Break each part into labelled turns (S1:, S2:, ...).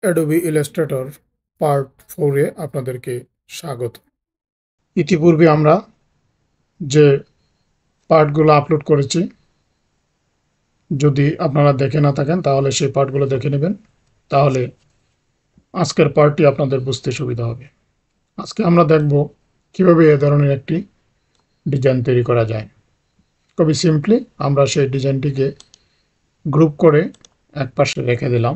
S1: Adobe Illustrator part 4-এ আপনাদেরকে স্বাগত। ইতিপূর্বে আমরা যে পার্টগুলো আপলোড করেছি, যদি আপনারা দেখে না থাকেন তাহলে সেই পার্টগুলো দেখে নেবেন, তাহলে আজকের পার্টটি আপনাদের বুঝতে সুবিধা হবে। আজকে আমরা দেখব কিভাবে এ ধরনের একটি ডিজাইন তৈরি করা যায়। খুবই সিম্পলি আমরা সেই ডিজাইনটিকে গ্রুপ করে এক পাশে রেখে দিলাম।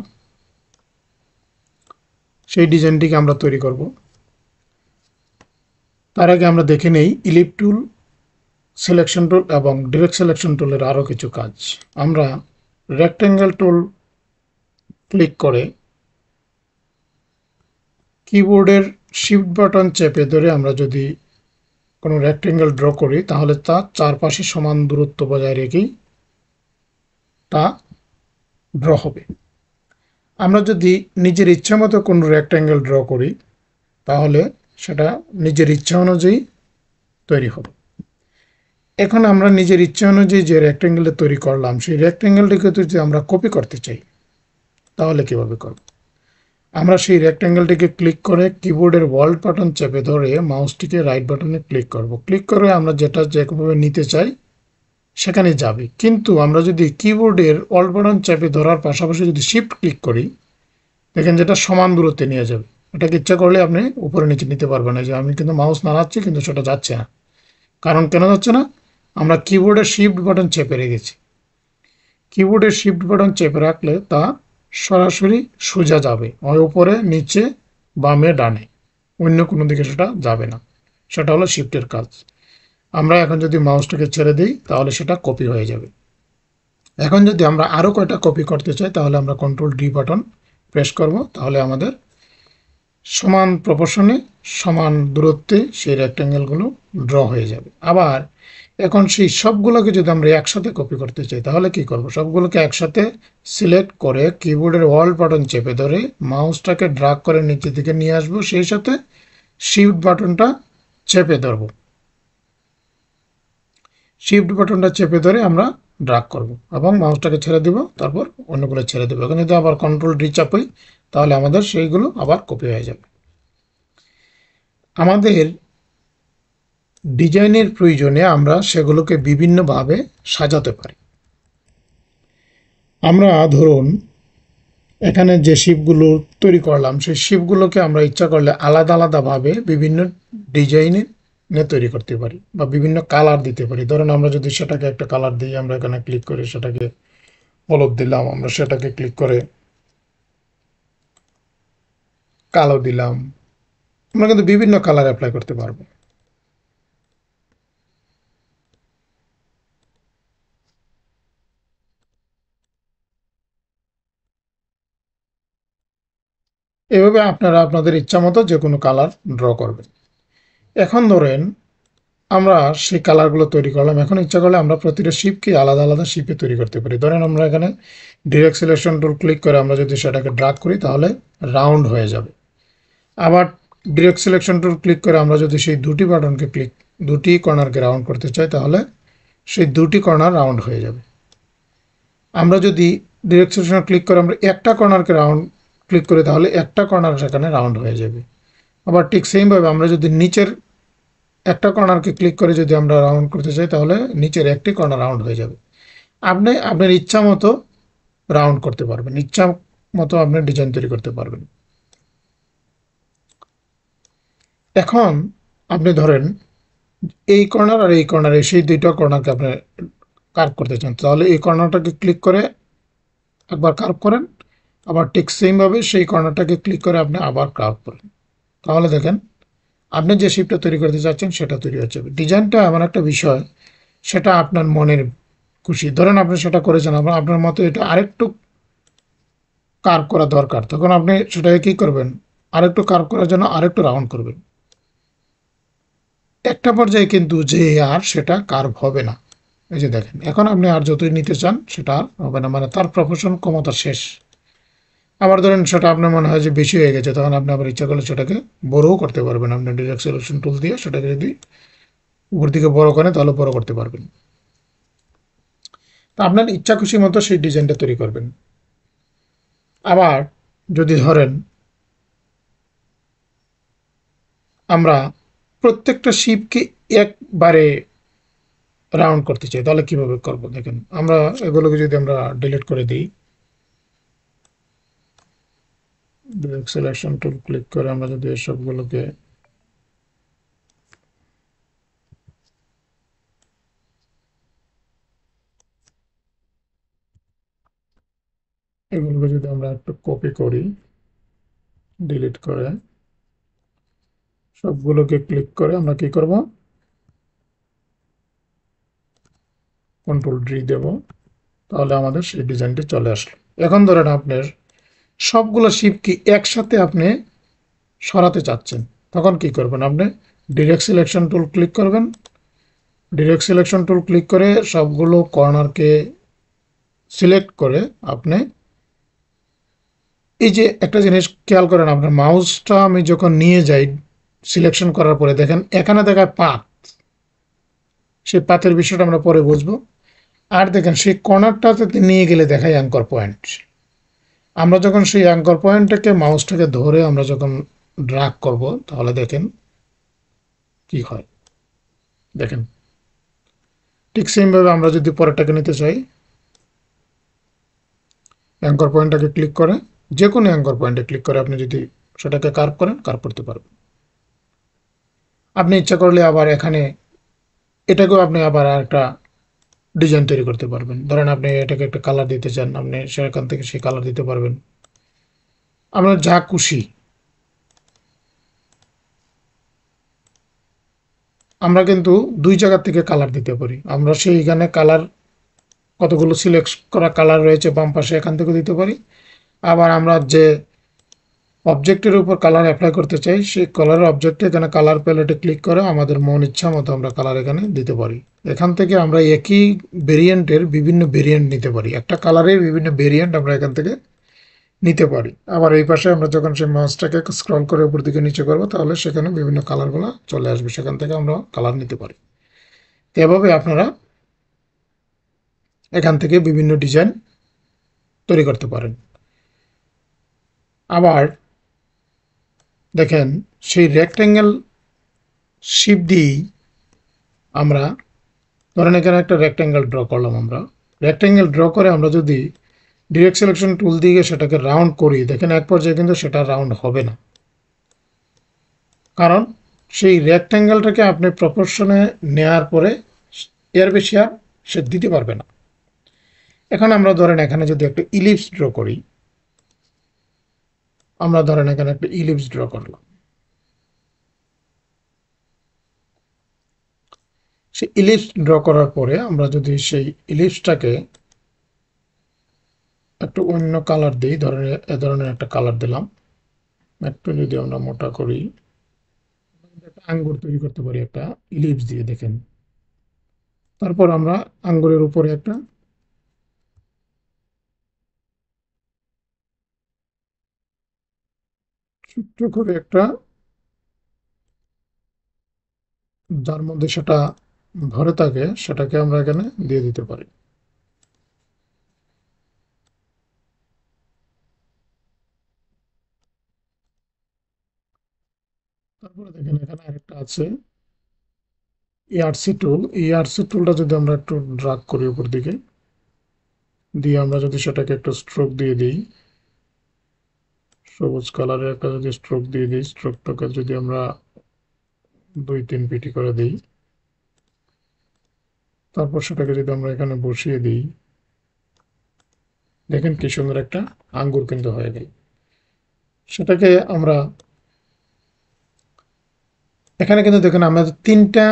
S1: সেই ডিজাইনটিকে আমরা তৈরি করব। তার আগে আমরা দেখে নেই ইলিপ টুল, সিলেকশন টুল এবং ডিরেক্ট সিলেকশন টুলের আরও কিছু কাজ। আমরা রেক্ট্যাঙ্গেল টুল ক্লিক করে কিবোর্ডের শিফট বাটন চেপে ধরে আমরা যদি কোনো রেক্ট্যাঙ্গেল ড্র করি, তাহলে তার চারপাশে সমান দূরত্ব বজায় রেখেই তা ড্র হবে। আমরা যদি নিজের ইচ্ছা মতো কোনো রেক্ট্যাঙ্গেল ড্র করি, তাহলে সেটা নিজের ইচ্ছা অনুযায়ী তৈরি হবে। এখন আমরা নিজের ইচ্ছা অনুযায়ী যে রেক্ট্যাঙ্গেলটা তৈরি করলাম, সেই রেক্ট্যাঙ্গেলটিকে যদি আমরা কপি করতে চাই, তাহলে কিভাবে করব? আমরা সেই রেক্ট্যাঙ্গেলটিকে ক্লিক করে কিবোর্ডের অল্ট বাটন চেপে ধরে মাউসটিকে রাইট বাটনে ক্লিক করব। ক্লিক করে আমরা যেটা যেভাবে নিতে চাই সেখানে যাবে। কিন্তু আমরা যদি কিবোর্ডের অল্ট বাটন চেপে ধরার পাশাপাশি যদি শিফট ক্লিক করি, দেখেন যেটা সমান দূরত্বে নিয়ে যাবে। এটাকে ইচ্ছা করলে আপনি উপরে নিচে নিতে পারবেন না। যে আমি কিন্তু মাউস নাড়াচ্ছি কিন্তু সেটা যাচ্ছে না। কারণ কেন যাচ্ছে না? আমরা কিবোর্ডের শিফট বাটন চেপে রেখেছি। কিবোর্ডের শিফট বাটন চেপে রাখলে তা সরাসরি সোজা যাবে, হয় উপরে, নিচে, বামে, ডানে, অন্য কোনো দিকে সেটা যাবে না। সেটা হলো শিফটের কাজ। আমরা এখন যদি মাউসটাকে ছেড়ে দিই, তাহলে সেটা কপি হয়ে যাবে। এখন যদি আমরা আরও কয়টা কপি করতে চাই, তাহলে আমরা কন্ট্রোল ডি বাটন প্রেস করব। তাহলে আমাদের সমান প্রপোর্শনে, সমান দূরত্বে সেই রেক্ট্যাঙ্গেলগুলো ড্র হয়ে যাবে। আবার এখন সেই সবগুলোকে যদি আমরা একসাথে কপি করতে চাই, তাহলে কি করব? সবগুলোকে একসাথে সিলেক্ট করে কিবোর্ডের অল্ট বাটন চেপে ধরে মাউসটাকে ড্র্যাগ করে নিচের দিকে নিয়ে আসবো, সেই সাথে শিফট বাটনটা চেপে ধরব। শিফট বাটনটা চেপে ধরে আমরা ড্র্যাগ করব এবং মাউসটাকে ছেড়ে দিব, তারপর অন্যগুলো ছেড়ে দেবো। এখন যদি আবার কন্ট্রোল ডি চাপই, তাহলে আমাদের সেইগুলো আবার কপি হয়ে যাবে। আমাদের ডিজাইনের প্রয়োজনে আমরা সেগুলোকে বিভিন্নভাবে সাজাতে পারি। আমরা ধরুন এখানে যে শিপগুলো তৈরি করলাম, সেই শিপগুলোকে আমরা ইচ্ছা করলে আলাদা আলাদাভাবে বিভিন্ন ডিজাইনে তৈরি করতে পারি বা বিভিন্ন কালার দিতে পারি। ধরুন আমরা যদি সেটাকে একটা কালার দিই, আমরা এখানে ক্লিক করে সেটাকে হলুদ দিলাম, আমরা সেটাকে ক্লিক করে কালো দিলাম। আমরা কিন্তু বিভিন্ন কালার অ্যাপ্লাই করতে পারবো। এভাবে আপনারা আপনাদের ইচ্ছা মতো যে কোনো কালার ড্র করবেন। এখন ধরেন আমরা সেই কালারগুলো তৈরি করলাম। এখন ইচ্ছা করলে আমরা প্রতিটা শিপকে আলাদা আলাদা শিপে তৈরি করতে পারি। ধরেন আমরা এখানে ডিরেক্ট সিলেকশন টুল ক্লিক করে আমরা যদি সেটাকে ড্র্যাগ করি, তাহলে রাউন্ড হয়ে যাবে। আবার ডিরেক্ট সিলেকশন টুল ক্লিক করে আমরা যদি সেই দুটি বাটনকে দুটি কর্নারকে রাউন্ড করতে চাই, তাহলে সেই দুটি কর্নার রাউন্ড হয়ে যাবে। আমরা যদি ডিরেক্ট সিলেকশন ক্লিক করে আমরা একটা কর্নারকে রাউন্ড ক্লিক করি, তাহলে একটা কর্নার সেখানে রাউন্ড হয়ে যাবে। আবার ঠিক সেমভাবে আমরা যদি নিচের একটা কর্নারকে ক্লিক করে যদি আমরা রাউন্ড করতে চাই, তাহলে নিচের একটি কর্নার রাউন্ড হয়ে যাবে। আপনি আপনার ইচ্ছা মতো রাউন্ড করতে পারবেন, ইচ্ছা মতো আপনি ডিজাইন তৈরি করতে পারবেন। এখন আপনি ধরেন এই কর্নার আর এই কর্নারে, সেই দুইটা কর্নারকে আপনি কার্ভ করতে চান, তাহলে এই কর্নারটাকে ক্লিক করে একবার কার্ভ করেন, আবার ঠিক সেমভাবে সেই কর্নারটাকে ক্লিক করে আপনি আবার কার্ভ করেন। তাহলে দেখেন আপনি যে শিপটা তৈরি করতে চাচ্ছেন সেটা তৈরি হচ্ছে। ডিজাইনটা এমন একটা বিষয়, সেটা আপনার মনের খুশি। ধরেন আপনি সেটা করেছেন, আপনার মতো এটা আরেকটু কার্ভ করা দরকার, তখন আপনি সেটাকে কী করবেন? আরেকটু কার্ভ করার জন্য আরেকটু রাউন্ড করবেন। একটা পর্যায়ে কিন্তু যে আর সেটা কার্ভ হবে না। এই যে দেখেন, এখন আপনি আর যতই নিতে চান সেটা আর হবে না, মানে তার প্রফেশন ক্ষমতা শেষ। আবার ধরেন সেটা আপনার মনে হয় যে বেশি হয়ে গেছে, তখন আপনি আবার ইচ্ছা করলে সেটাকে বড়ও করতে পারবেন। আপনি ডিরেক্ট সিলেকশন টুল দিয়ে সেটাকে যদি উপর দিকে বড় করেন, তাহলে বড় করতে পারবেন। তা আপনার ইচ্ছা খুশি মতো সেই ডিজাইনটা তৈরি করবেন। আবার যদি ধরেন আমরা প্রত্যেকটা শিপকে একবারে রাউন্ড করতে চাই, তাহলে কিভাবে করব দেখেন। আমরা এগুলোকে যদি আমরা ডিলিট করে দিই, সিলেকশন টুল ক্লিক করে আমরা যদি সবগুলোকে এগুলোকে যদি আমরা একটু কপি করি, ডিলিট করে সবগুলোকে ক্লিক করে আমরা কি করব, কন্ট্রোল ডি দেব, তাহলে আমাদের সেই ডিজাইনটি চলে আসলো। এখন ধরেন আপনার সবগুলো শিপ কি একসাথে আপনি সরাতে চাচ্ছেন, তখন কি করবেন, আপনি ডিরেক্ট সিলেকশন টুল ক্লিক করবেন। ডিরেক্ট সিলেকশন টুল ক্লিক করে সবগুলো কর্নারকে সিলেক্ট করে আপনি এই যে একটা জিনিস খেয়াল করেন, আপনার মাউসটা আমি যখন নিয়ে যাই সিলেকশন করার পরে দেখেন এখানে দেখায় পাথ, সেই পাথের বিষয়টা আমরা পরে বুঝবো। আর দেখেন সেই কর্নারটাতে নিয়ে গেলে দেখায় অ্যাঙ্কর পয়েন্ট। আমরা যখন সেই অ্যাঙ্কর পয়েন্টটাকে মাউসটাকে ধরে আমরা যখন ড্র্যাগ করব, তাহলে দেখেন কি হয়। দেখেন ঠিক সেমভাবে আমরা যদি পরেরটাকে নিতে চাই, অ্যাঙ্কর পয়েন্টটাকে ক্লিক করে যে কোনো অ্যাঙ্কর পয়েন্টে ক্লিক করে আপনি যদি সেটাকে কার্ভ করেন, কার্ভ করতে পারবেন। আপনি ইচ্ছা করলে আবার এখানে এটাকেও আপনি আবার একটা ডিজাইন তৈরি করতে পারবেন। ধরেন আপনি এটাকে একটা কালার দিতে চান, আপনি সেখান থেকে সেই কালার দিতে পারবেন, আপনার যা খুশি। আমরা কিন্তু দুই জায়গা থেকে কালার দিতে পারি। আমরা সেইখানে কালার কতগুলো সিলেক্ট করা কালার রয়েছে বাম পাশে, এখান থেকে দিতে পারি। আবার আমরা যে অবজেক্টের উপর কালার অ্যাপ্লাই করতে চাই, সেই কালার অবজেক্টে এখানে কালার প্যালেটে ক্লিক করে আমাদের মন ইচ্ছা মতো আমরা কালার এখানে দিতে পারি। এখান থেকে আমরা একই ভেরিয়েন্টের বিভিন্ন ভেরিয়েন্ট নিতে পারি, একটা কালারের বিভিন্ন ভেরিয়েন্ট আমরা এখান থেকে নিতে পারি। আবার এই পাশে আমরা যখন সেই মাউসটাকে স্ক্রল করে উপর দিকে নিচে করবো, তাহলে সেখানে বিভিন্ন কালারগুলো চলে আসবে, সেখান থেকে আমরা কালার নিতে পারি। এভাবে আপনারা এখান থেকে বিভিন্ন ডিজাইন তৈরি করতে পারেন। আবার দেখেন সেই রেক্ট্যাঙ্গেল শিপ দিয়েই আমরা ধরেন এখানে একটা রেক্ট্যাঙ্গেল ড্র করলাম। আমরা রেক্ট্যাঙ্গেল ড্র করে আমরা যদি ডিরেক্ট সিলেকশন টুল দিয়ে সেটাকে রাউন্ড করি, দেখেন এক পর্যায়ে কিন্তু সেটা রাউন্ড হবে না, কারণ সেই রেক্ট্যাঙ্গেলটাকে আপনি প্রপোর্শনে নেওয়ার পরে এর বেশি আর সে দিতে পারবে না। এখন আমরা ধরেন এখানে যদি একটা ইলিপস ড্র করি, আমরা ধরেন এখানে একটা ইলিপস ড্র করলাম। সেই ইলিপস ড্র করার পরে আমরা যদি সেই ইলিপসটাকে একটু অন্য কালার দিই, ধরেন এ ধরনের একটা কালার দিলাম, একটু যদি আমরা মোটা করি, একটা আঙ্গুর তৈরি করতে পারি একটা ইলিপস দিয়ে, দেখেন। তারপর আমরা আঙ্গুরের উপরে একটা ছোট্ট করে একটা, যার মধ্যে সেটা ভরে থাকে, সেটাকে আমরা এখানে দিয়ে দিতে পারি। তারপরে দেখেন এখানে আরেকটা আছে ERC টুল। ERC টুলটা যদি আমরা একটু ড্রাগ করি উপর দিকে দিয়ে, আমরা যদি সেটাকে একটু স্ট্রোক দিয়ে দিই, সবুজ কালারের একটা যদি স্ট্রোক দিয়ে দিই, স্ট্রোকটাকে যদি আমরা 2-3 পিটি করে দিই, তারপর সেটাকে যদি আমরা এখানে বসিয়ে দিই, দেখেন কি সুন্দর একটা আঙ্গুর কিন্তু হয়ে গেল। সেটাকে আমরা এখানে কিন্তু দেখেন আমাদের 3টা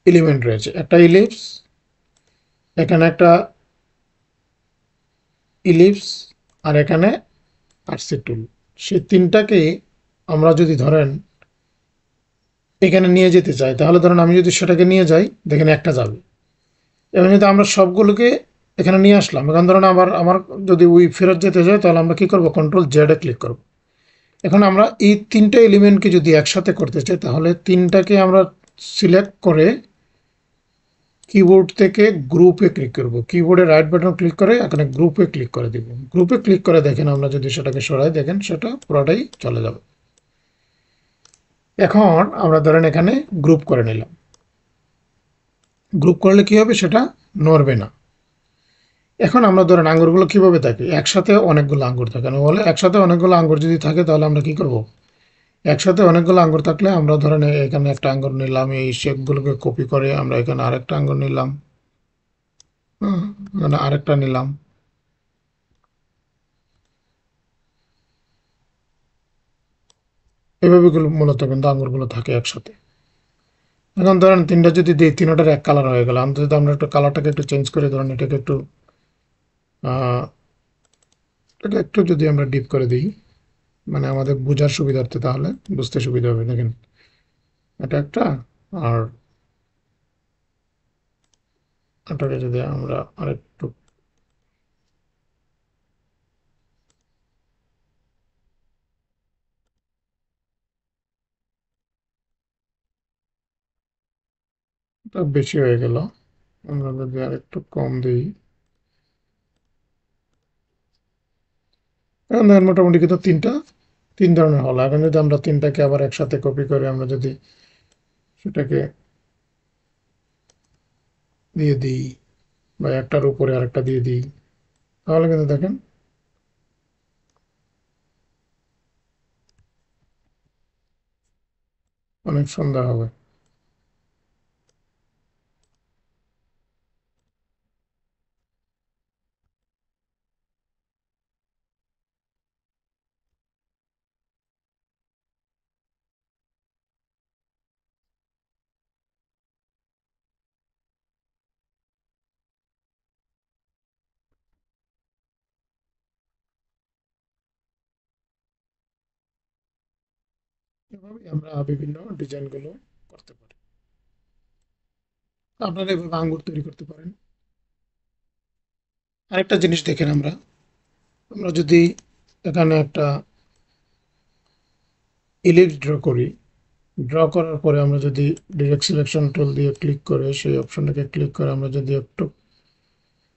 S1: এলিমেন্ট রয়েছে, একটা ইলিপস, এখানে একটা ইলিপস, আর এখানে আরসি টুল। সেই 3টাকে আমরা যদি ধরেন এখানে নিয়ে যেতে চাই, তাহলে ধরেন আমি যদি সেটাকে নিয়ে যাই, দেখেন একটা যাবে। এবং যদি আমরা সবগুলোকে এখানে নিয়ে আসলাম, এখন ধরেন আবার আমার যদি ওই ফেরত যেতে চাই, তাহলে আমরা কি করব, কন্ট্রোল জেডে ক্লিক করব। এখন আমরা এই 3টে এলিমেন্টকে যদি একসাথে করতে চাই, তাহলে 3টাকে আমরা সিলেক্ট করে কিবোর্ড থেকে গ্রুপে ক্লিক করব, কিবোর্ডে রাইট বাটন ক্লিক করে এখানে গ্রুপে ক্লিক করে দিব। গ্রুপে ক্লিক করে দেখেন আমরা যদি সেটাকে সরাই দেখেন সেটা পুরোটাই চলে যাবে। এখন আমরা ধরেন এখানে গ্রুপ করে নিলাম, গ্রুপ করলে কি হবে সেটা নড়বে না। এখন আমরা ধরেন আঙ্গুরগুলো কিভাবে থাকে, একসাথে অনেকগুলো আঙ্গুর থাকে না, বলে একসাথে অনেকগুলো আঙ্গুর যদি থাকে তাহলে আমরা কি করব, একসাথে অনেকগুলো আঙ্গুর থাকলে আমরা ধরেন এখানে একটা আঙ্গুর নিলাম, এই শেপগুলোকে কপি করে আমরা এখানে আরেকটা আঙ্গুর নিলাম, মানে আরেকটা নিলাম, এভাবে মূলত কিন্তু আঙ্গুরগুলো থাকে একসাথে। এখন ধরেন তিনটা যদি দিই, তিনটার এক কালার হয়ে গেল, আমরা যদি আমরা একটু কালারটাকে একটু চেঞ্জ করে ধরেন এটাকে একটু এটা একটু যদি আমরা ডিপ করে দিই, মানে আমাদের বোঝার সুবিধার্থে, তাহলে বুঝতে সুবিধা হবে। দেখেন এটা একটা, আর এটাকে যদি আমরা আরেকটু বেশি হয়ে গেল, আমরা যদি আরেকটু কম দিই, এখন দেখেন মোটামুটি কিন্তু তিন ধরনের হলো। এখন যদি আমরা তিনটাকে আবার একসাথে কপি করে আমরা যদি সেটাকে দিয়ে দিই বা একটার উপরে আরেকটা দিয়ে দিই, তাহলে কিন্তু দেখেন অনেক সুন্দর হবে। এভাবেই আমরা বিভিন্ন ডিজাইনগুলো করতে পারি। আপনারা এভাবে আঙ্গুর তৈরি করতে পারেন। আরেকটা জিনিস দেখেন, আমরা আমরা যদি এখানে একটা ইলিপস ড্র করি, ড্র করার পরে আমরা যদি ডিরেক্ট সিলেকশন টুল দিয়ে ক্লিক করে সেই অপশনটাকে ক্লিক করে আমরা যদি একটু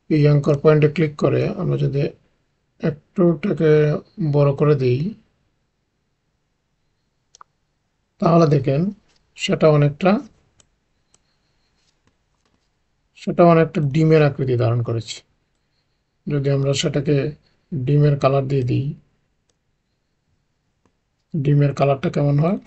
S1: এই অ্যাঙ্কর পয়েন্টে ক্লিক করে আমরা যদি একটুটাকে বড় করে দিই, তাহলে দেখেন সেটা অনেকটা ডিমের আকৃতি ধারণ করেছে। যদি আমরা সেটাকে ডিমের কালার দিয়ে দিই, ডিমের কালারটা কেমন হয়,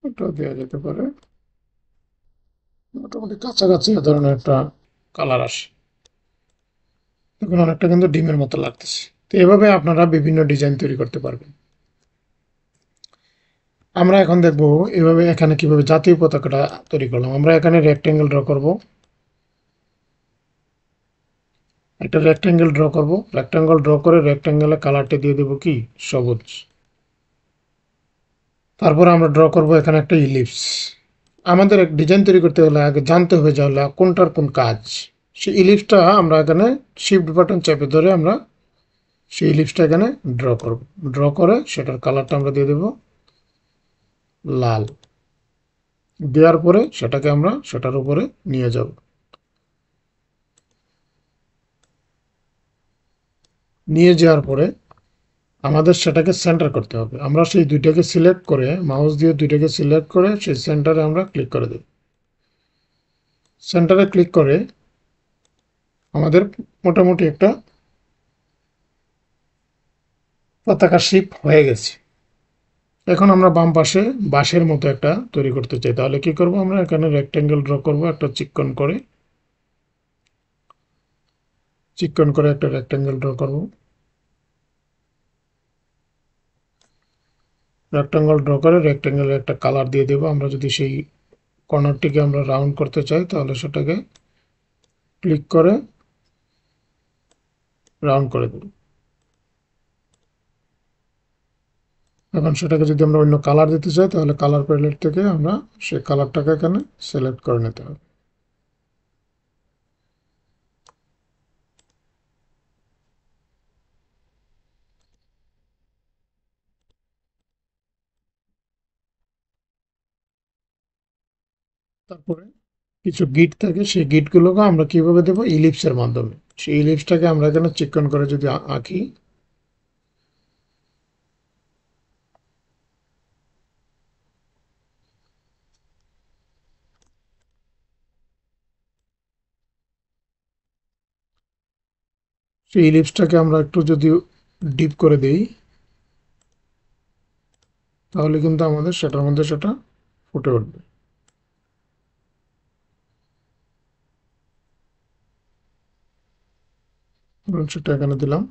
S1: ওটাও দেওয়া যেতে পারে। মোটামুটি কাছাকাছি এ ধরনের একটা কালার আসে, এখন অনেকটা কিন্তু ডিমের মতো লাগতেছে। তো এভাবে আপনারা বিভিন্ন ডিজাইন তৈরি করতে পারবেন। আমরা এখন দেখব এভাবে এখানে কিভাবে জাতীয় পতাকাটা তৈরি করলাম। আমরা এখানে রেক্টেঙ্গেল ড্র করব, একটা রেক্টেঙ্গেল ড্র করব, রেক্টেঙ্গেল ড্র করে রেক্টেঙ্গেলের কালারটা দিয়ে দেব কি সবুজ। তারপর আমরা ড্র করব এখানে একটা ইলিপস। আমাদের এক ডিজাইন তৈরি করতে হলে আগে জানতে হবে যে হলো কোনটার কোন কাজ। সেই ইলিপসটা আমরা এখানে শিফট বাটন চেপে ধরে আমরা সেই ইলিপসটা এখানে ড্র করব। ড্র করে সেটার কালারটা আমরা দিয়ে দেব লাল। দেওয়ার পরে সেটাকে আমরা সেটার উপরে নিয়ে যাব। নিয়ে যাওয়ার পরে আমাদের সেটাকে সেন্টার করতে হবে। আমরা সেই দুইটাকে সিলেক্ট করে মাউস দিয়ে দুইটাকে সিলেক্ট করে সেই সেন্টারে আমরা ক্লিক করে দেব। সেন্টারে ক্লিক করে আমাদের মোটামুটি একটা পতাকা শিপ হয়ে গেছে। এখন আমরা বাম পাশে বাঁশের মতো একটা তৈরি করতে চাই, তাহলে কি করব, আমরা এখানে রেক্টেঙ্গেল ড্র করব, একটা চিকন করে একটা রেক্টেঙ্গেল ড্র করব। রেক্টেঙ্গেল ড্র করে রেক্টেঙ্গেলের একটা কালার দিয়ে দেব। আমরা যদি সেই কর্নারটিকে আমরা রাউন্ড করতে চাই তাহলে সেটাকে ক্লিক করে রাউন্ড করে দেব। এখন সেটাকে যদি আমরা অন্য কালার দিতে চাই তাহলে কালার প্যালেট থেকে আমরা সেই কালারটাকে এখানে সিলেক্ট করে নিতে হবে। তারপরে কিছু গিট থাকে, সেই গিটগুলোকে আমরা কিভাবে দেবো, ইলিপসের মাধ্যমে। সেই ইলিপসটাকে আমরা এখানে চিকন করে যদি আঁকি, সেই ইলিপসটাকে আমরা একটু যদি ডিপ করে দিই, তাহলে কিন্তু আমাদের সেটার মধ্যে সেটা ফুটে উঠবে। সেটা এখানে দিলাম।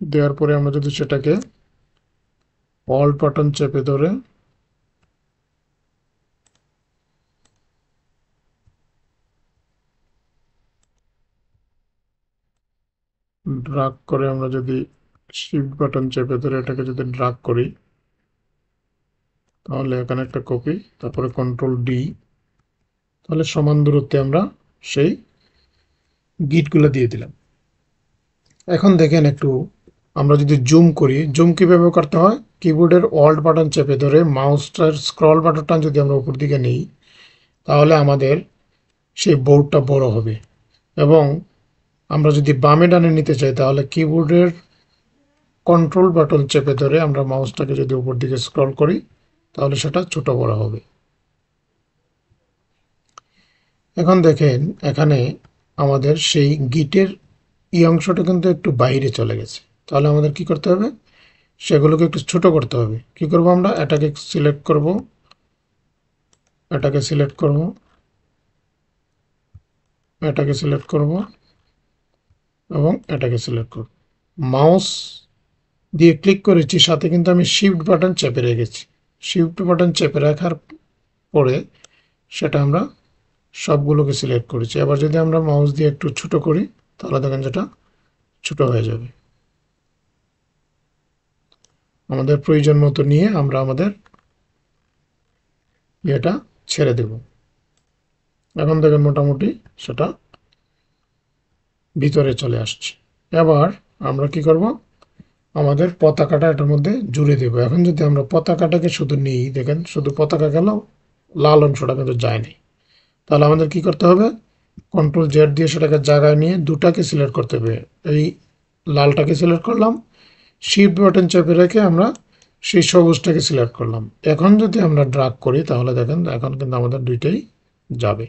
S1: দেওয়ার পরে আমরা যদি সেটাকে অল্ট বাটন চেপে ধরে ড্রাগ করে, আমরা যদি শিফট বাটন চেপে ধরে এটাকে যদি ড্রাগ করি, তাহলে এখানে একটা কপি, তারপরে কন্ট্রোল ডি, তাহলে সমান দূরত্বে আমরা সেই গিটগুলো দিয়ে দিলাম। এখন দেখেন একটু, আমরা যদি জুম করি, জুম কিভাবে করতে হয়, কিবোর্ডের অল্ট বাটন চেপে ধরে মাউসটার স্ক্রল বাটনটা যদি আমরা উপর দিকে নিই, তাহলে আমাদের সেই বোর্ডটা বড় হবে। এবং আমরা যদি বামে ডানে নিতে চাই, তাহলে কিবোর্ডের কন্ট্রোল বাটন চেপে ধরে আমরা মাউসটাকে যদি উপর দিকে স্ক্রল করি, তাহলে সেটা ছোট বড় হবে। এখন দেখেন এখানে আমাদের সেই গিটের অংশটা কিন্তু একটু বাইরে চলে গেছে। তাহলে আমাদের কি করতে হবে, সেগুলোকে একটু ছোট করতে হবে। কি করব, আমরা এটাকে সিলেক্ট করব, এটাকে সিলেক্ট করব, এটাকে সিলেক্ট করব এবং এটাকে সিলেক্ট করব। মাউস দিয়ে ক্লিক করেছি, সাথে কিন্তু আমি শিফট বাটন চেপে রেখেছি। শিফট বাটন চেপে রাখার পরে সেটা আমরা সবগুলোকে সিলেক্ট করেছি। এবার যদি আমরা মাউস দিয়ে একটু ছোট করি, তাহলে দেখেন যেটা ছোট হয়ে যাবে। আমাদের প্রয়োজন মতো নিয়ে আমরা আমাদের এটা ছেড়ে দেব। এখন দেখেন মোটামুটি সেটা ভিতরে চলে আসছে। এবার আমরা কি করব, আমাদের পতাকাটা এটার মধ্যে জুড়ে দেব। এখন যদি আমরা পতাকাটাকে শুধু নিই, দেখেন শুধু পতাকা গেল, লাল অংশটা কিন্তু যায়নি। তাহলে আমাদের কি করতে হবে, কন্ট্রোল জেড দিয়ে সেটাকে জায়গায় নিয়ে দুটাকে সিলেক্ট করতে হবে। এই লালটাকে সিলেক্ট করলাম, শিফট বাটন চেপে রেখে আমরা সেই সবুজটাকে সিলেক্ট করলাম। এখন যদি আমরা ড্রাগ করি, তাহলে দেখেন এখন কিন্তু আমাদের দুইটাই যাবে,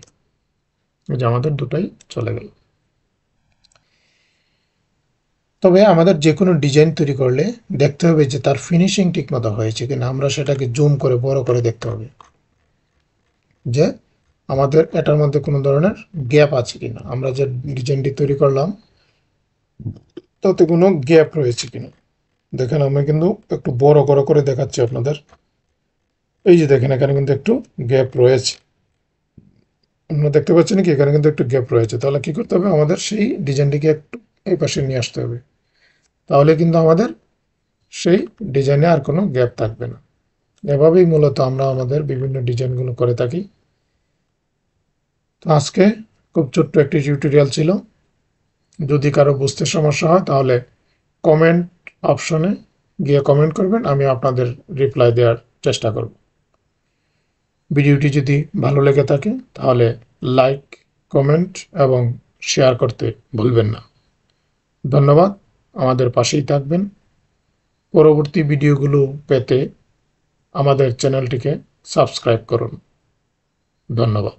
S1: এই যে আমাদের দুটাই চলে গেল। তবে আমাদের যে কোনো ডিজাইন তৈরি করলে দেখতে হবে যে তার ফিনিশিং ঠিকমতো হয়েছে কিনা। আমরা সেটাকে জুম করে বড় করে দেখতে হবে যে আমাদের এটার মধ্যে কোনো ধরনের গ্যাপ আছে কিনা, আমরা যে ডিজাইনটি তৈরি করলাম তাতে কোনো গ্যাপ রয়েছে কিনা। দেখেন আমি কিন্তু একটু বড় করে দেখাচ্ছি আপনাদের। এই যে দেখেন এখানে কিন্তু একটু গ্যাপ রয়েছে, আপনারা দেখতে পাচ্ছেন কি, এখানে কিন্তু একটু গ্যাপ রয়েছে। তাহলে কি করতে হবে, আমাদের সেই ডিজাইনটিকে একটু এই পাশে নিয়ে আসতে হবে। তাহলে কিন্তু আমাদের সেই ডিজাইনে আর কোনো গ্যাপ থাকবে না। এভাবেই মূলত আমরা আমাদের বিভিন্ন ডিজাইনগুলো করে থাকি। তো আজকে খুব ছোট্ট একটি টিউটোরিয়াল ছিল। যদি কারো বুঝতে সমস্যা হয়, তাহলে কমেন্ট অপশনে গিয়ে কমেন্ট করবেন, আমি আপনাদের রিপ্লাই দেওয়ার চেষ্টা করব। ভিডিওটি যদি ভালো লেগে থাকে, তাহলে লাইক, কমেন্ট এবং শেয়ার করতে ভুলবেন না। ধন্যবাদ, আমাদের পাশেই থাকবেন। পরবর্তী ভিডিওগুলো পেতে আমাদের চ্যানেলটিকে সাবস্ক্রাইব করুন। ধন্যবাদ।